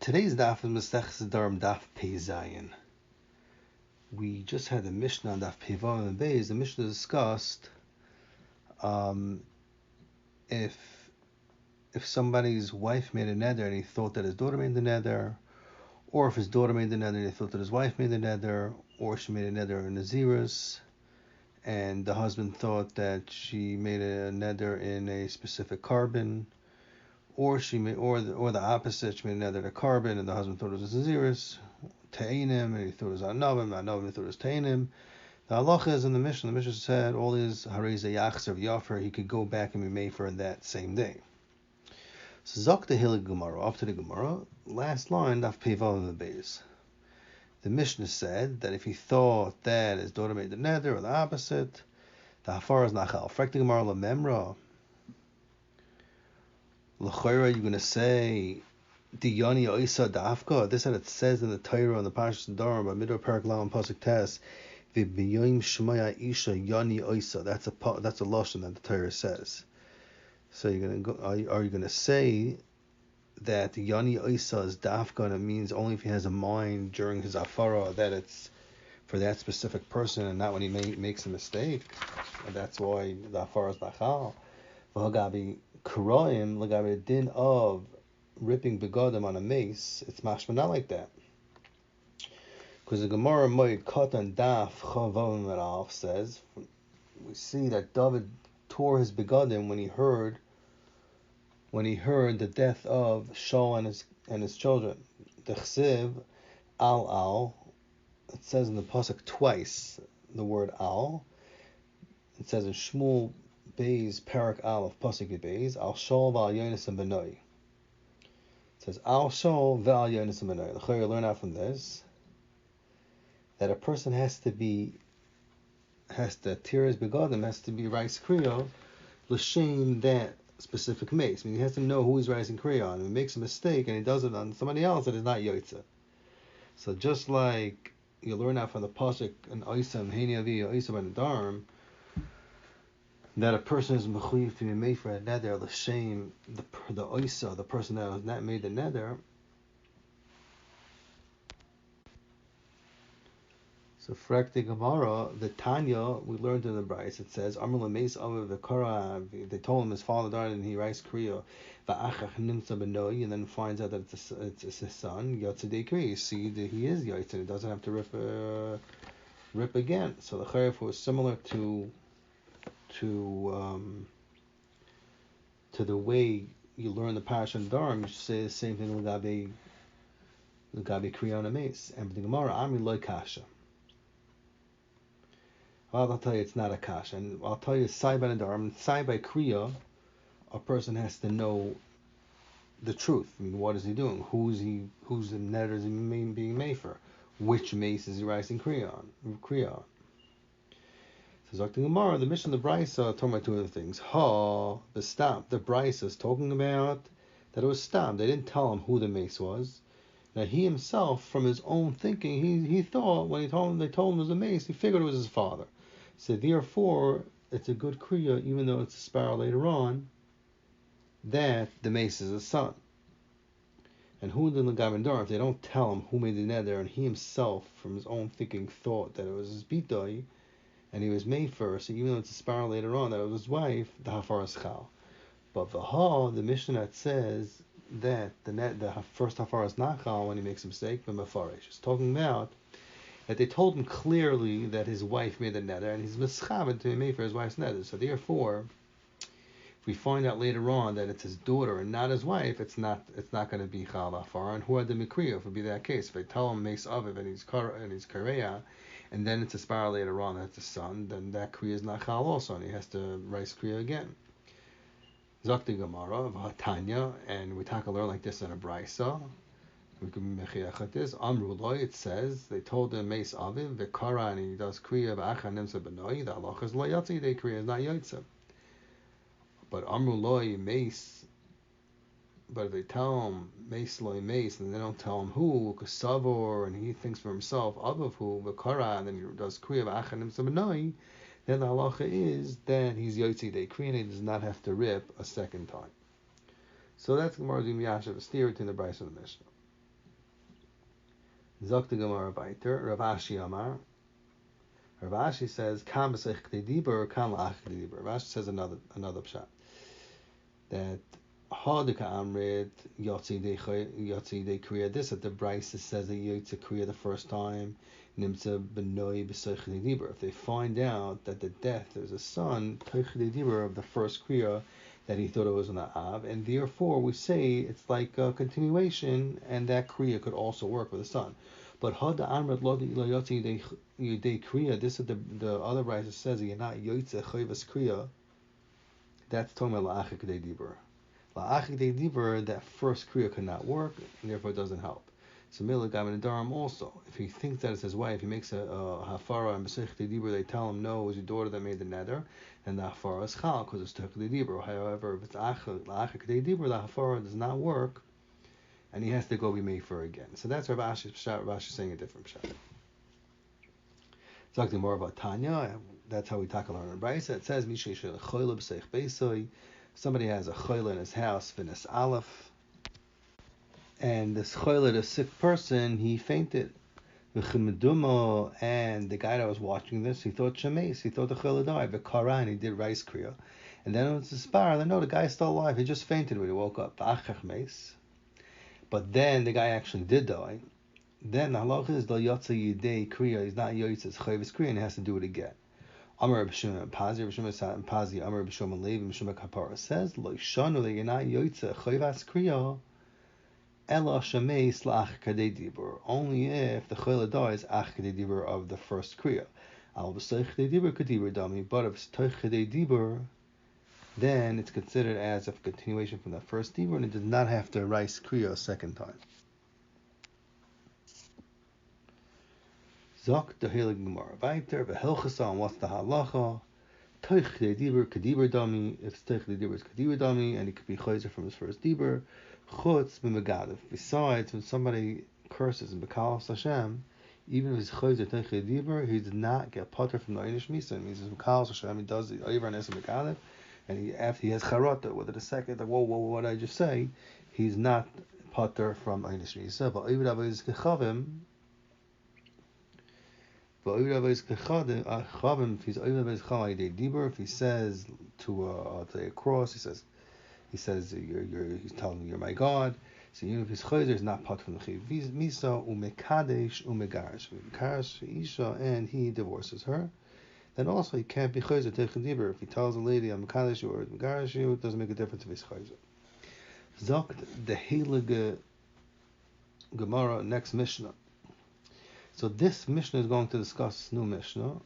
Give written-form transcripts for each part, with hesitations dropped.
Today's daf is Masechus Nedarim Daf Pei Zayin. We just had the Mishnah on Daf Pei Vav and Beis. The Mishnah discussed if somebody's wife made a neder and he thought that his daughter made the neder, or if his daughter made the neder and he thought that his wife made the neder, or she made a neder in Naziris, and the husband thought that she made a neder in a specific carbon, or the opposite, she made a neder in a carbon and the husband thought it was Naziris, Ta'inim, and he thought it was Anavim, he thought it was Ta'inim. The halacha is in the Mishnah said all his Hareza Yachzer Yafer, he could go back and be made for that same day. So Zok the Hilig Gemara, up to the Gemara, last line, Daf Pei Vav in the Beis. The Mishnah said that if he thought that his daughter made the neder or the opposite, the hafar is nachal. Frak the Gemara la memra. L'chayra, you're going to say the Yoni Oisa Dafka. This is what it says in the Torah on the Parashas Nedarim by Midbar Parak Lam Pasuk Tes. V'biyom Shemaya Isha Yoni Oisa. That's a lashon that the Torah says. So you're going to go. Are you going to say that Yoni Oisa is Dafka, and it means only if he has a mind during his afara that it's for that specific person and not when he makes a mistake? And that's why the afara is nachal. V'hagabi Kuroim l'gabi din of ripping begodim on a mace, it's mashma not like that. Because the Gemara Moed Katan Daf Chavav Meralf says, we see that David tore his begodim when he heard the death of Shaul and his children. The Chsiv al, it says in the pasuk twice the word al. It says in Shmuel Beis Parak Al of pasuk Beis al Shaul v'al Yonis and Benoi. It says al Shaul v'al Yonis and Benoi. The Chayr learn out from this that a person has to tear his begodim, has to be rice kriyo l'shem that specific mace. I mean, he has to know who he's rising kriya on. If he makes a mistake and he does it on somebody else, it is not yotze. So just like you learn out from the pasuk in Oisam Heini Avi Oisam and Nedarim that a person is mechuyev to be made for a neder l'shem the oisa, the person that has not made the neder. So frak the Gemara, the Tanya, we learned in the Bryce, it says, Amr l'meis aviv v'kara, they told him his father died and he writes kriya, v'achach nimtza b'noi, and then finds out that it's his son, yotze dekri, you see that he is yotze, and he doesn't have to rip again. So the chayef was similar to the way you learn the Parashat Nedarim. You should say the same thing l'gabi kriya on a mace. And the Gemara, Amri loy kasha. Well, I'll tell you it's not a kasha, and I'll tell you sai by Nedarim, sai by kriya, a person has to know the truth. I mean, what is he doing? Who's the neder is he being made for? Which mace is he rising kriya on? So Dr. Gemara, the Mishnah, the Brisa, talking about two other things. The stam, the Brisa is talking about that it was stam. They didn't tell him who the mace was. Now he himself, from his own thinking, he thought when they told him it was a mace, he figured it was his father. So therefore, it's a good kriya, even though it's a sparrow later on, that the mace is his son. And who in the Gavindar, if they don't tell him who made the neder, and he himself, from his own thinking, thought that it was his bitoi, and he was made first, so even though it's a sparrow later on, that it was his wife, the hafar is chal. But the Mishnah that says that the first hafar is not chal when he makes a mistake, but mafarish. It's talking about that they told him clearly that his wife made the neder, and he's mischavet to be made for his wife's neder. So therefore, if we find out later on that it's his daughter and not his wife, it's not going to be chal hafar. And who had the mikriya? If it would be that case, if they tell him makes aviv and he's kareya, and then it's a sparrow later on that's his son, then that kriya is not chal also, and he has to rice kriya again. Zakti Gemara of Hatanya, and we talk a learn like this in a brisa. We can mechiach like this. Amruloi, it says they told him meis aviv v'kara, and he does kriya v'acha nimsa b'noi. The halacha is lo yatsi, they kriya is not yotze. But Amruloi meis. But if they tell him meis loy meis, and they don't tell him who, kasavor, and he thinks for himself aviv who v'kara, and then he does kriya v'acha nimsa b'noi, then the halacha is that he's yotzi they kriya, and he does not have to rip a second time. So that's Gemara Yashav, a steer between the Bryce and the Mishnah. Zok the Gemara weiter. Rav Ashi Amar. Rav Ashi says, "Kam b'seich k'dei dibur, kam la'ach k'dei dibur." Rav Ashi says another pshat that Hadika Amrit Yotzi de Kriya. This that the Brisa says that Yotzi Kriya the first time. Nimtza Benoi b'seich k'dei dibur. If they find out that the death there's a son Teich k'dei dibur of the first Kriya that he thought it was an Av, and therefore we say it's like a continuation, and that Kriya could also work with the son. But Hada Amrit Lo Yotzi de Kriya. This is the other Brisa says that you're not Yotzi Chayvas Kriya. That's talking about La'achik K'dei Dibur. La'achik K'dei Dibur, that first Kriya cannot work, and therefore it doesn't help. So Mila Gam Nedarim also, if he thinks that it's his wife, he makes a Hafara and B'seich K'dei Dibur, they tell him, no, it was your daughter that made the Neder, and the Hafara is Chal, because it's Teich K'dei Dibur. However, if it's La'achik K'dei Dibur, the Hafara does not work, and he has to go be made for again. So that's Rav Ashi's Pshat. Rav Ashi saying a different Pshat. Talking more about Tanya, that's how we tackle our Brisa. It says, somebody has a choyle in his house, Finis Aleph, and this choyle, the sick person, he fainted. And the guy that was watching this, he thought Shemes, he thought the choyle died, but Kara, and he did rice kriya. And then it was a spar, no, the guy's still alive, he just fainted when he woke up. But then the guy actually did die. Then the halacha is the yotza yidei kriya. He's not yotzes chayvus kriya, and he has to do it again. Amar b'shum pazi, b'shum pazi, Amar b'shum levi, b'shum kapara says lo shanu that you're not yotze chayvus kriya. Ela shemeis la'ach kadei dibur. Only if the chayla dies ach kadei dibur of the first kriya. Al b'seich kadei dibur kadibur dami. But if it's teich kadei dibur, then it's considered as a continuation from the first dibur, and it does not have to rice kriya a second time. Zok the Heilig Gemara weiter, v'helchasa, and what's the halacha? Teich k'dei dibur, k'dibur dami. If teich k'dei dibur is k'dibur dami, and he could be chayzer from his first dibur. Chutz b'megadav. Besides, when somebody curses and b'kalas Hashem, even if he's chayzer teich k'dei dibur, he does not get potter from the einish misa. It means he's b'kalas Hashem, he does the oiver and esem b'megadav, and after he has charata, whether the second, like, whoa, what did I just say? He's not potter from einish misa. But oiver is kechavim. If he says to a cross, he says he's telling him you're my God. So even if his chayzer is not part from the chiv misa umekadesh umegarish isha, and he divorces her, then also he can't be chayzer teichin dibur. If he tells a lady I'm mekadesh or megarish you, it doesn't make a difference if he's chayzer. Zokt the heilige Gemara, next Mishnah. So this Mishnah is going to discuss new Mishnah.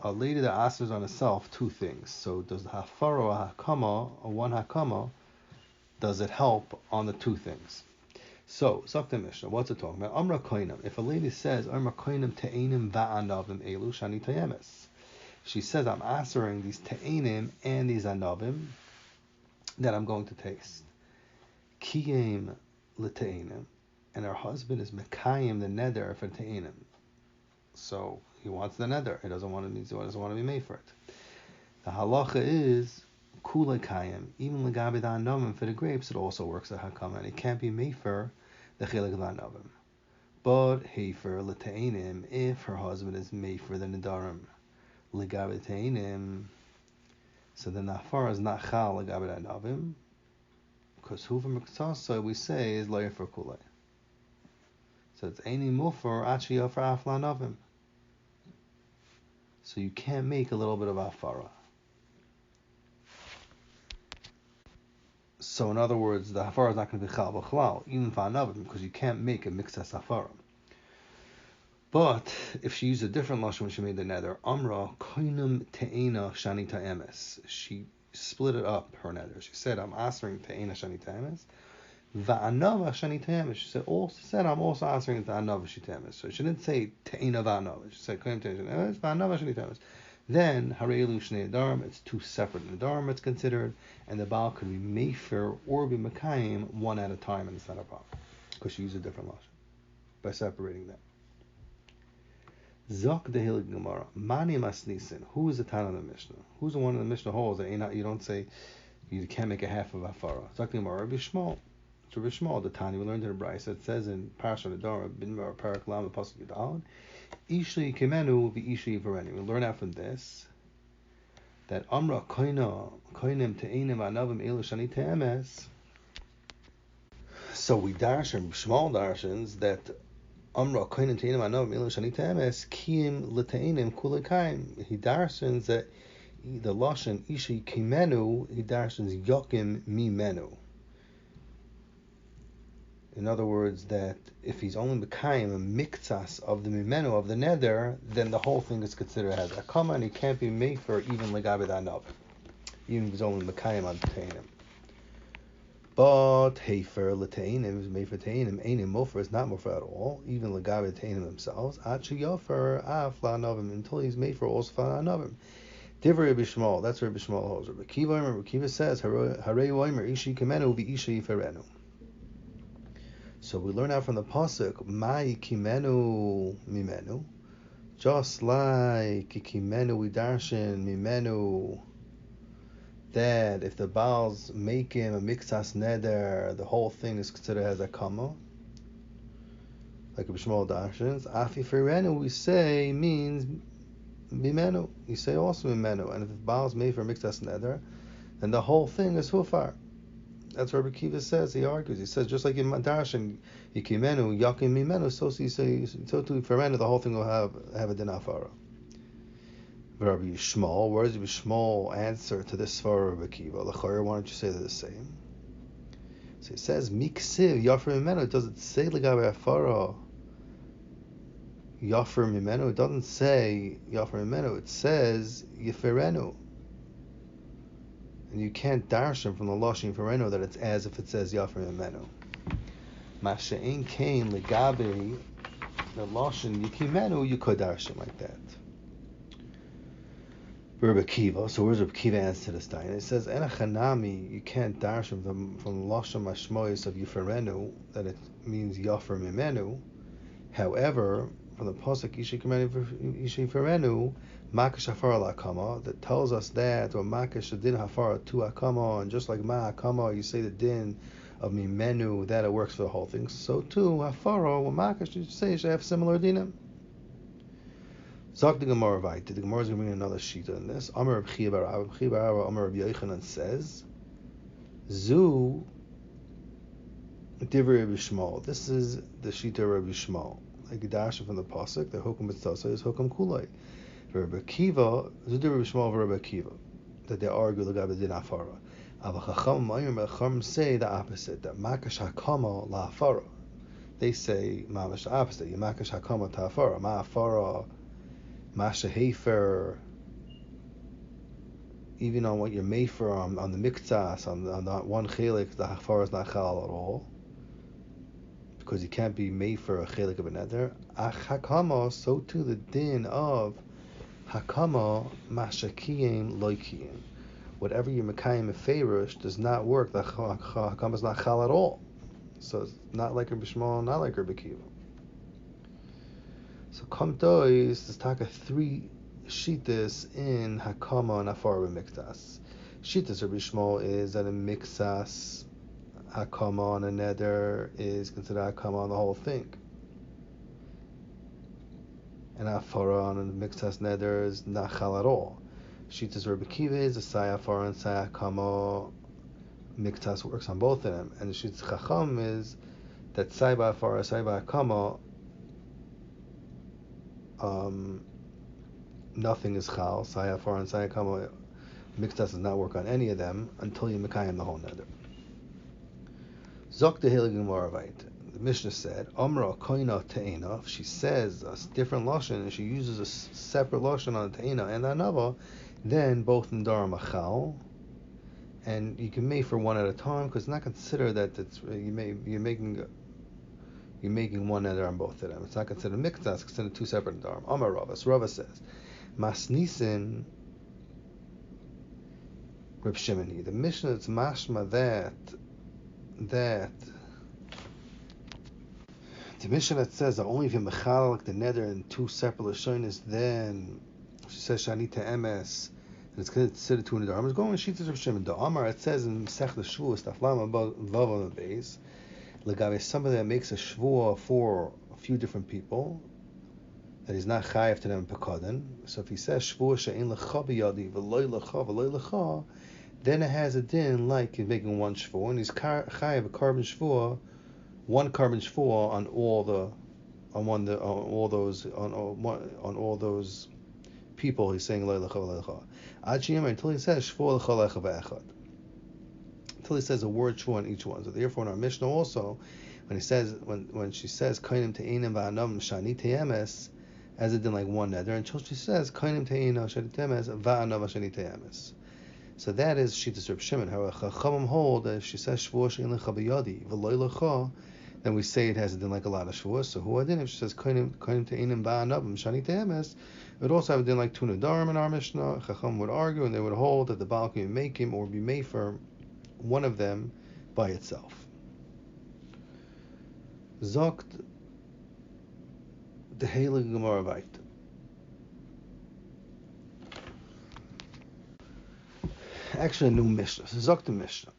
A lady that answers on herself two things. So does the hafara or hakama, or one hakama, does it help on the two things? So, Zakta Mishnah, what's it talking about? Amra koinam. If a lady says, Amra koinam te'enim va'anavim elu shani tayemes. She says, I'm answering these te'enim and these anavim that I'm going to taste. Kiyem l'te'enim. And her husband is mekayim the neder for te'inim. So he wants the neder. He doesn't want to be made for it. The halacha is kula kayim. Even legabe the anavim for the grapes, it also works at hakama, and it can't be made for the chilik anavim. But hefer l'te'inim if her husband is made for the nedarim legabe te'inim. So then the hafara is not chal legabe the anavim, because hu from miktasa we say is loyer for kulay. So it's any mufer actually for aflanavim. So you can't make a little bit of afara. So in other words, the hafara is not going to be chal b'chalal, even for anavim, because you can't make a mixas hafara. But if she used a different lashon when she made the nether, amra koinum te'ena shani ta'emes. She split it up, her nether. She said, I'm answering te'ena shani ta'emes. Va'anava shani ta'emes. She said, I'm also answering the anava shani ta'emes. So she didn't say te'ena va'anava. She said, koinum te'ena shani ta'emes, va'anava shani ta'emes. Then, hareilu shnei nedarim, it's two separate nedarim it's considered, and the baal could be mefer or be mekayim one at a time, and it's not a problem, because she used a different lashon by separating them. Zok the Heilig Gemara, Mani Masnisin. Who is the Tan of the Mishnah? Who's the one in the Mishnah holds that you don't say you can't make a half of Afara? Zok the Gemara, Rabbi Shmuel. to Rishmal, the Tani, we learned in the Bryce. It says in Parsha Nedarim, Bin Mar Parak Lam Pasuk Yudal, Ishli Kimenu v'Ishli Vareni. We learn out from this that Amra Koinem Te'inim Anavim Elu Shani Te'emes. So we darshan, small darshans, that Amra Koinem Te'inim Anavim Elu Shani Te'emes Kiyim L'Te'inim Kulikaim. He darshans that the Lashon Ishi Kimenu, he darshans Yokim Mimenu. In other words, that if he's only Mekayim, a miktsas of the Mimenu, of the Neder, then the whole thing is considered as a Kama, and he can't be made for even Legabed Anav, even if he's only Mekayim on Teinim. But Hefer L'Teinim is made for Teinim. Einim Mofer is not Mofer at all, even Legabed Teinim themselves. Achi Yofer Af La'anavim, until he's made for also La'anavim. Divrei Rabbi Shmuel, that's Rabbi Shmuel holds. Rabbi Kiva says, Harei Oimer Ishi Kimenu v'Ishi Yiferenu. So we learn out from the pasuk, Mai Kimenu Mimenu, just like Kimenu we darshan Mimenu, that if the Baals make him a mixas neder, the whole thing is considered as a kama, like Rabbi Shmuel darshans. Afi Ferenu we say means Mimenu. You say also Mimenu, and if the Baals made for a mixas neder, then the whole thing is hufar. That's what Rabbi Kiva says. He argues. He says just like in Darshan, Yikimenu, Yakim Mimenu, so too Ferenu, the whole thing will have a din afara. Rabbi Yishmael, where does Rabbi Yishmael answer to this svara of Rabbi Kiva? L'chayr, why don't you say they're the same? So it says Miksiv Yafar Mimenu. Does it say L'gabe afara Yafar Mimenu? It doesn't say Yafar Mimenu. It says Yiferenu. And you can't darshan from the Lashon Fereno that it's as if it says Yafar Mimenu. Masha'in Kain Legabe, the Lashon Yikimenu, you could darshan like that. Rabbi Kiva, so where's Rabbi Kiva answer to this time? It says Enachanami, you can't darshan from the Lashon Mashmois of Yiferenu that it means Yafar Mimenu. However, from the pasuk Ishi Ferenu, Makash Hafara Lakama, that tells us that, or Makash Din Hafara to Akama, and just like Ma Akama, you say the din of Mimenu, that it works for the whole thing. So too, Hafara, or Makash, you say, should have similar dinim. Zak the Gemara Vayt, the Gemara is going to bring another sheet on this. Amar Reb Chiya bar Abba, Amar Reb Yochanan says, Zu Divrei Rabbi Shmuel. This is the sheet of Rabbi Shmuel. Like Dash from the pasuk, the Hukum Mitzvah is Hukum Kulai. Rabbi Kiva, Zudir Rabbi Shmuel Rabbi Kiva, that they argue the Gabi Din Afara. Chacham say the opposite, that Makash Hakama La Afara. They say Mamash the opposite. Makash Hakama Ta Afara. Ma Afara, Masha Hefer. Even on what you're made for on the miktsas, on that one chelik, the Afara is not chal at all, because you can't be made for a chelik of a neder. Ach Hakama, so too the din of Hakama mashakiyim loikiyim. Whatever you mekayim meferish does not work. The Hakama is not chal at all. So it's not like Rabbi Shmuel, not like Rabbi Kiva. So Kamtois is taka 3 shitas in Hakama and Afar b'miktas. Shitas Rabbi Shmuel is that a mixas Hakama on a neder is considered Hakama on the whole thing. And Afara on the mixtas neder is not chal at all. Shitas Rabbi Kiva is a Sai Afara and Sai Hakama. Miktas works on both of them. And the Shitas Chacham is that Sai Afara, Sai Hakama, nothing is chal. Sai Afara and Sai Hakama, Miktas does not work on any of them until you mekayim the whole neder. Zok the Heilige Gemara Vayt. The Mishnah said, Amra koina te'ena, if she says a different lashon and she uses a separate lashon on the te'ena and the anava, then both nedarim achal, and you can make for one at a time because it's not considered that you're making one neder on both of them. It's not considered miktas, it's considered 2 separate nedarim. Amar Rava, so Rava says, Masnisin Reb Shimoni. The Mishnah is mashma that the Mishnah that says that only if you mechalak the neder in 2 separate lashonis, then she says Shani Te'emes, And it's considered two Nedarim. It's going to Shitas of Shimon. The Amar, it says in Sech the Shavuos, Taflam Vav on the base, Legabe, somebody that makes a Shavuah for a few different people, that he's not chayav to them in Pekadin. So if he says Shavuah she'ein lecha b'yadi v'loy lecha, then it has a din like he's making one Shavuah, and he's chayav a carbon Shavuah, one carbon Shavuah on all those people. He's saying loy lecha. Until he says Shavuah lecha lecha ve'echad. Until he says a word Shavuah on each one. So therefore, in our Mishnah also, when she says kainim te'inim va'anam shani te'emes, as it did like one neder, until she says kainim te'ina shani te'emes va'anav shani te'emes. So that is Shitas Reb Shimon. However, Chachamim hold that if she says Shavuah she'ein lecha b'yadi v'loy lecha, then we say it has a din like a lot of Shavuos. So who adin if she says kainim te'inim va'anav shani te'emes, it would also have a din like two Nedarim in our Mishnah. Chacham would argue and they would hold that the Baal can make him or be made for one of them by itself. Zogt the Heilige Gemara weiter. Actually, a new Mishnah. Zogt the Mishnah.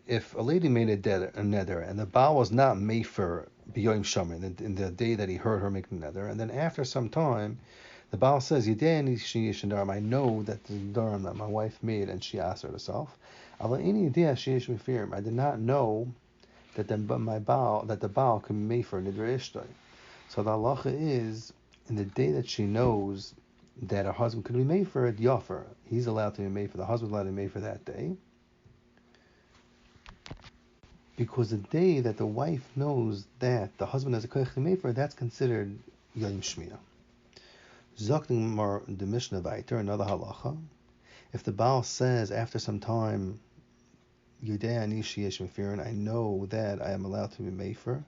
If a lady made a neder and the Baal was not made for B'yoyim Shomer in the day that he heard her make the neder, and then after some time, the Baal says, I know that the Nedarim that my wife made and she asked herself. I did not know that the Baal can be made for a neder ishtay. So the halacha is, in the day that she knows that her husband could be made for it, Yafer, he's allowed to be made for, the husband's allowed to be made for that day. Because the day that the wife knows that the husband has a koich to be made for, that's considered Yom Shmiyah. Zokting Mar the Mishnah Vayter, another halacha. If the Baal says after some time, Yudei ani sheyesh mefirin, I know that I am allowed to be made for,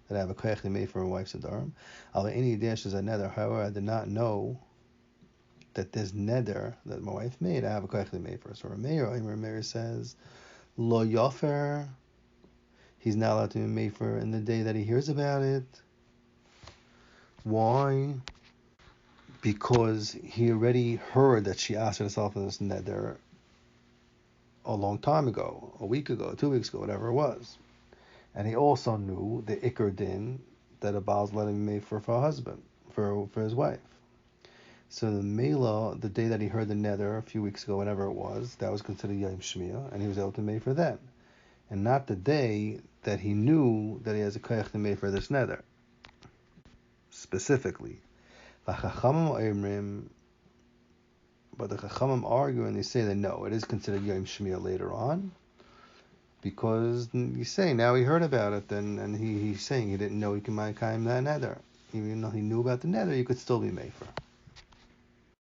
that I have a koich to be made for my wife's nedarim. Al any dish is a neder. However, I did not know that this neder that my wife made, I have a koich to be made for. So Rameir says, Lo yofer, he's not allowed to be made for in the day that he hears about it. Why? Because he already heard that she asked herself in this neder a long time ago, a week ago, 2 weeks ago, whatever it was. And he also knew the Iker din that a Baal's letting him made for a husband, for his wife. So the Mela, the day that he heard the neder a few weeks ago, whenever it was, that was considered Yom Shmiyah, and he was able to make for then. And not the day that he knew that he has a koich to make for this neder. Specifically. But the Chachamim argue and they say that no, it is considered Yom Shmiyah later on, because you say now he heard about it, and he's saying he didn't know he can make that neder. Even though he knew about the neder, you could still be made for.